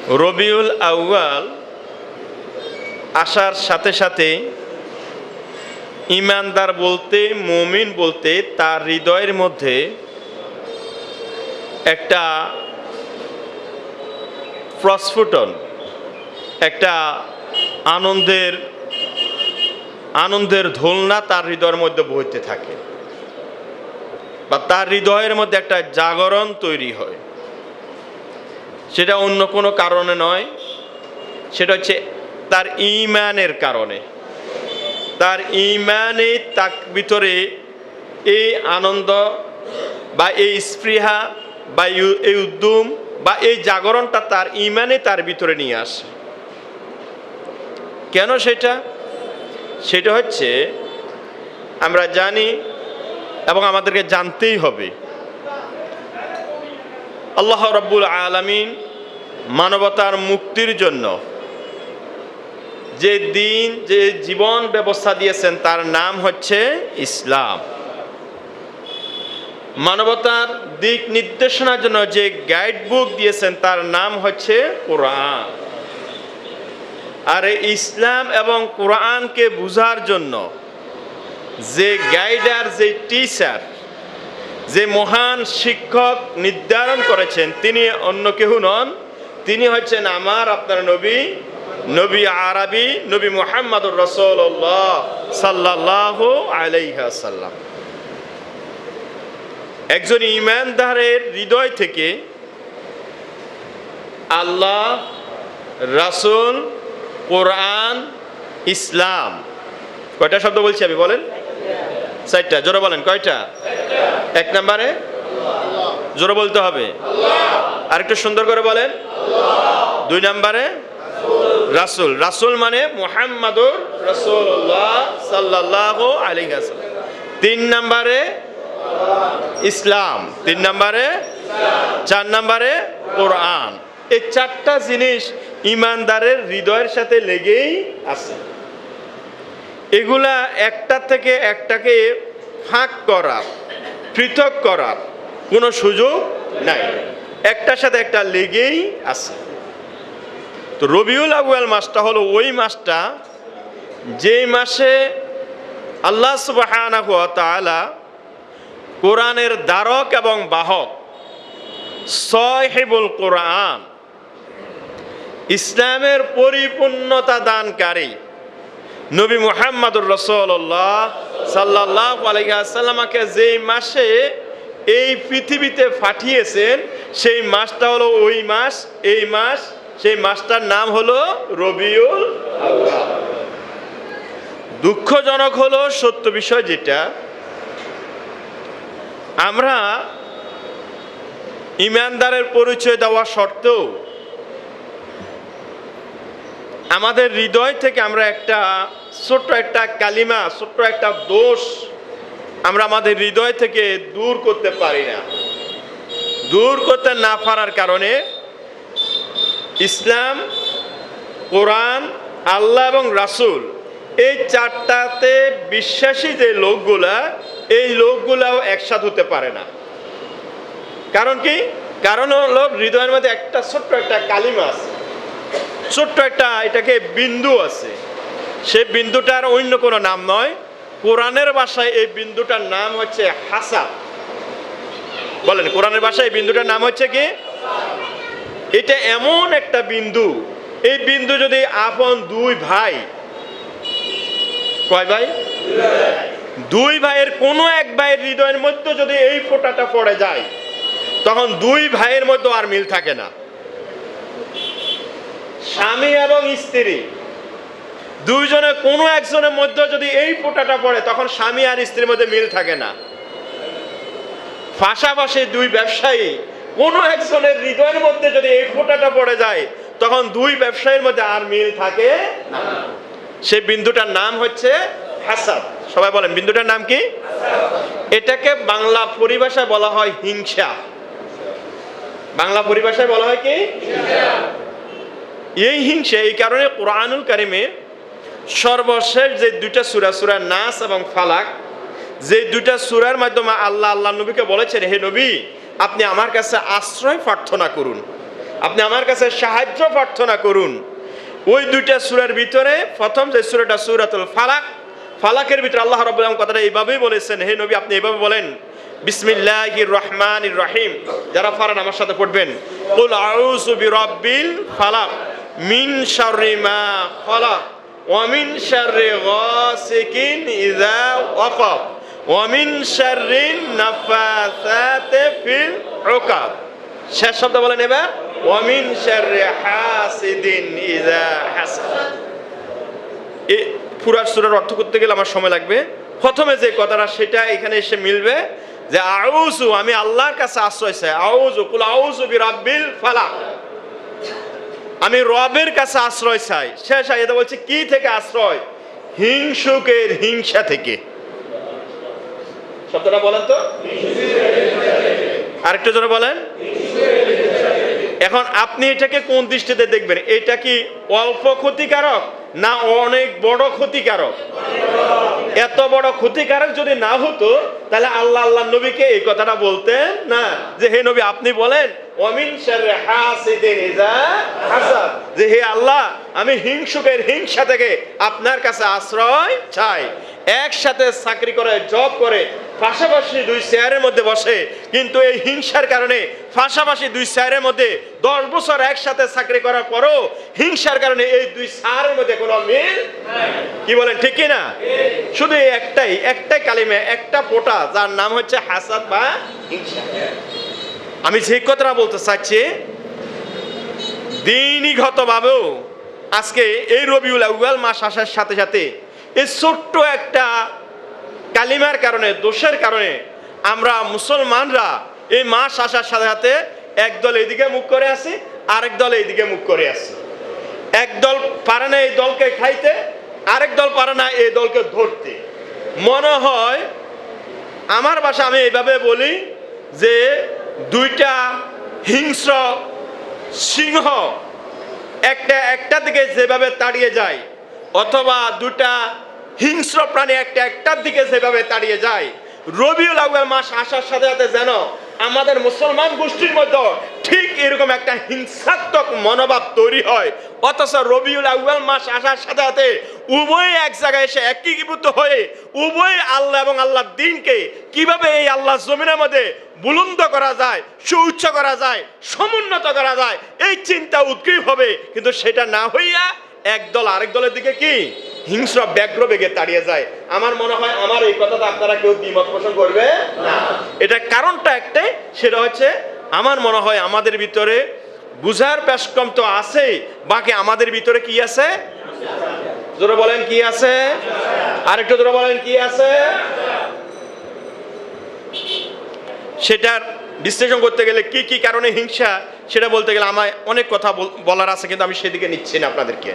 রবিউল আউয়াল আসার সাথে সাথে ঈমানদার বলতে, মুমিন বলতে তার হৃদয়ের মধ্যে একটা প্রস্ফুটন, একটা আনন্দের দোলনা তার হৃদয়ের মধ্যে বইতে থাকে, বা তার হৃদয়ের মধ্যে একটা জাগরণ তৈরি হয়। সেটা অন্য কোনো কারণে নয়, সেটা হচ্ছে তার ঈমানের কারণে। তার ঈমানে তার ভিতরে এই আনন্দ বা এই স্পৃহা বা এই উদ্যম বা এই জাগরণটা তার ঈমানে তার ভিতরে নিয়ে আসে। কেন সেটা হচ্ছে আমরা জানি এবং আমাদেরকে জানতেই হবে, আল্লাহ রাব্বুল আলামিন মানবতার মুক্তির জন্য যে জীবন ব্যবস্থা দিয়েছেন তার নাম হচ্ছে ইসলাম। মানবতার দিক নির্দেশনার জন্য যে গাইড বুক দিয়েছেন তার নাম হচ্ছে কোরআন। আর এই ইসলাম এবং কোরআনকে বুঝার জন্য যে গাইডার, যে টিচার, যে মহান শিক্ষক নির্ধারণ করেছেন তিনি অন্য কেউ নন, তিনি হচ্ছেন আমার আপনার নবী আরবি, নবী মুহাম্মদুর রাসূলুল্লাহ সাল্লাল্লাহু আলাইহি ওয়াসাল্লাম। একজন ঈমানদারের হৃদয় থেকে আল্লাহ, রাসূল, কোরআন, ইসলাম, কয়টা শব্দ বলছি আমি বলেন? চারটা। জোরে বলেন, কয়টা? এক নম্বরে জোরে বলতে হবে, আর একটু সুন্দর করে বলেন। দুই নম্বরে রাসূল। রাসূল মানে মুহাম্মাদুর রাসূলুল্লাহ সাল্লাল্লাহু আলাইহি ওয়াসাল্লাম। তিন নম্বরে ইসলাম, তিন নম্বরে, চার নম্বরে কোরআন। এই চারটা জিনিস ঈমানদারের হৃদয়ের সাথে লেগেই আছে। এগুলা একটা থেকে একটাকে ফাঁক করার, পৃথক করার কোনো সুযোগ নাই, একটার সাথে একটা লেগেই আছে। তো রবিউল আউয়াল মাসটা হলো ওই মাসটা যেই মাসে আল্লাহ সুবহানাহু ওয়া তাআলা কোরআনের ধারক এবং বাহক, সাহিবুল কোরআন, ইসলামের পরিপূর্ণতা দানকারী নবী মুহাম্মদুর রাসূলুল্লাহ সাল্লাল্লাহু আলাইহি ওয়াসাল্লামকে যেই মাসে এই পৃথিবীতে পাঠিয়েছেন সেই মাসটা হলো ওই মাস, এই মাস, সেই মাসটার নাম হলো রবিউল আউয়াল। দুঃখজনক হলো সত্য বিষয় যেটা, আমরা ঈমানদারের পরিচয় দেওয়া সত্ত্বেও আমাদের হৃদয় থেকে আমরা ছোট্ট একটা কালিমা, ছোট্ট একটা দোষ আমরা আমাদের হৃদয় থেকে দূর করতে পারি না। দূর করতে না পারার কারণে ইসলাম, কোরআন, আল্লাহ এবং রাসূল, এই চারটাতে বিশ্বাসী যে লোকগুলা, এই লোকগুলাও একসাথে হতে পারে না। কারণ কি? কারণ হলো হৃদয়ের মধ্যে একটা ছোট্ট একটা কালিমা আছে, ছোট্ট একটা এটাকে বিন্দু আছে। সেই বিন্দুটার অন্য কোনো নাম নয়, কোরআনের ভাষায় এই বিন্দুটার নাম হচ্ছে হাসাব। বলেন, কোরআনের ভাষায় এই বিন্দুটার নাম হচ্ছে কি? এটা এমন একটা বিন্দু, এই বিন্দু যদি আপন দুই ভাই, কয় ভাই? দুই ভাইয়ের কোনো এক ভাইয়ের হৃদয়ের মধ্যে যদি এই ফোঁটাটা পড়ে যায়, তখন দুই ভাইয়ের মধ্যে আর মিল থাকে না। স্বামী এবং স্ত্রী দুইজনের কোনো একজনের মধ্যে যদি এই ফোঁটাটা পড়ে, তখন স্বামী আর স্ত্রীর মধ্যে মিল থাকে না। পাশাপাশি দুই ব্যবসায়ী কোনো একজনের হৃদয়ের মধ্যে যদি এই ফোঁটাটা পড়ে যায়, তখন দুই ব্যবসায়ীর মধ্যে আর মিল থাকে না। সেই বিন্দুটার নাম হচ্ছে হাসাদ। সবাই বলেন, বিন্দুটার নাম কি? এটাকে বাংলা পরিভাষায় বলা হয় হিংসা। বাংলা পরিভাষায় বলা হয় কি? এই হিংসা। এই কারণে কোরআনুল কারিমে সর্বশেষ যে দুইটা সূরা, সূরা নাস এবং ফালাক, যে দুইটা সূরার মাধ্যমে আল্লাহ নবীকে বলেছেন, হে নবী, আপনি আমার কাছে আশ্রয় প্রার্থনা করুন, আপনি আমার কাছে সাহায্য প্রার্থনা করুন। ওই দুইটা সূরার ভিতরে প্রথম যে সূরাটা সূরাতুল ফালাক, ফালাকের ভিতরে আল্লাহ রাব্বুল আলামিন কথাটা এইভাবেই বলেছেন, হে নবী আপনি এইভাবে বলেন, বিসমিল্লাহির রহমানির রহিম। যারা পারেন আমার সাথে পড়বেন, কুল আউযু বিরাব্বিল ফালাক মিন শাররি মা খালাক ওয়া মিন শাররি গাসিকিন ইযা ওয়াকাব ওয়া মিন শাররিন নাফাসাতি ফিল উকাদ। শেষ শব্দ বলেন এবার, ওয়া মিন শাররি হাসিদিন ইযা হাসাদ। এই পুরো সূরার অর্থ করতে গেলে আমার সময় লাগবে। প্রথমে যে কথাটা সেটা এখানে এসে মিলবে যে আউযু, আমি আল্লাহর কাছে আশ্রয় চাই। আউযু, কুল আউযু বিরাব্বিল ফালাক, আমি রবের কাছে আশ্রয় চাই। শেষ আয়াতে বলছে কি থেকে আশ্রয়? হিংসুকের হিংসা থেকে। শব্দটা বলেন তো, আরেকটু জোরে বলেন। এখন আপনি এটাকে কোন দৃষ্টিতে দেখবেন? এটা কি অল্প ক্ষতিকারক না অনেক বড় ক্ষতিকারক? এত বড় ক্ষতিকারক যদি না হতো তাহলে আল্লাহ নবীকে এই কথাটা বলতেন না, যে হে নবী আপনি বলেন ওয়ামিন শাররি হাসিদিন ইযা হাসাদ, যে হে আল্লাহ আমি হিংসুকের হিংসা থেকে আপনার কাছে আশ্রয় চাই। একসাথে চাকরি করে, জব করে, পাশাপাশি দুই চেয়ারের মধ্যে বসে, কিন্তু এই হিংসার কারণে পাশাপাশি দুই চেয়ারের মধ্যে 10 বছর একসাথে চাকরি করার পরও হিংসার কারণে এই দুই চেয়ারের মধ্যে কোনো মিল নাই। কি বলেন, ঠিক কি না? শুধু একটাই কালিমা, একটা ফোঁটা, যার নাম হচ্ছে হাসাদ বা হিংসা। আমি যে কথাটা বলতে চাচ্ছি, দিনগতভাবেও আজকে এই রবিউল আউয়াল মাস আসার সাথে সাথে এই ছোট্ট একটা কালিমার কারণে, দোষের কারণে আমরা মুসলমানরা এই মাস আসার সাথে সাথে একদল এইদিকে মুখ করে আসি, আরেক দল এইদিকে মুখ করে আসি। একদল পারে না এই দলকে খাইতে, আরেক দল পারে না এই দলকে ধরতে। মনে হয়, আমার ভাষা আমি এইভাবে বলি যে দুইটা হিংস্র সিংহ একটা দিকে যেভাবে তাড়িয়ে যায়, অথবা দুটা হিংস্র প্রাণী একটার দিকে যেভাবে তাড়িয়ে যায়, রবিউল আউয়াল মাস আসার সাথে সাথে যেন আমাদের মুসলমান গোষ্ঠীর মধ্যে ঠিক এরকম একটা হিংসাত্মক মনোভাব তৈরি হয়। অথচ রবিউল আউয়াল মাস আসার সাথে সাথে উভয় এক জায়গায় এসে একীভূত হয়ে উভয় আল্লাহ এবং আল্লাহর দ্বীনকে কিভাবে এই আল্লাহ জমিনের মধ্যে বুলন্দ করা যায়, সুউচ্চ করা যায়, সমুন্নত করা যায়, এই চিন্তা উদ্গ্রীব হবে। কিন্তু সেটা না হইয়া একদল আরেক দলের দিকে কি হিংস্র ব্যগ্র বেগে তাড়িয়ে যায়। আমার মনে হয় আমার এই কথাটা আপনারা কেউ দ্বিমত পোষণ করবে না। এটা কারণটা একটাই, সেটা হচ্ছে আমার মনে হয় আমাদের ভিতরে বুঝার পেশকম তো আছে, বাকি আমাদের ভিতরে কি আছে? জোরে বলেন কি আছে? আরেকটু জোরে বলেন কি আছে? সেটার বিশ্লেষণ করতে গেলে কি কারণে হিংসা, সেটা বলতে গেলে আমার অনেক কথা বলার আছে, কিন্তু আমি সেদিকে নিচ্ছি না আপনাদেরকে।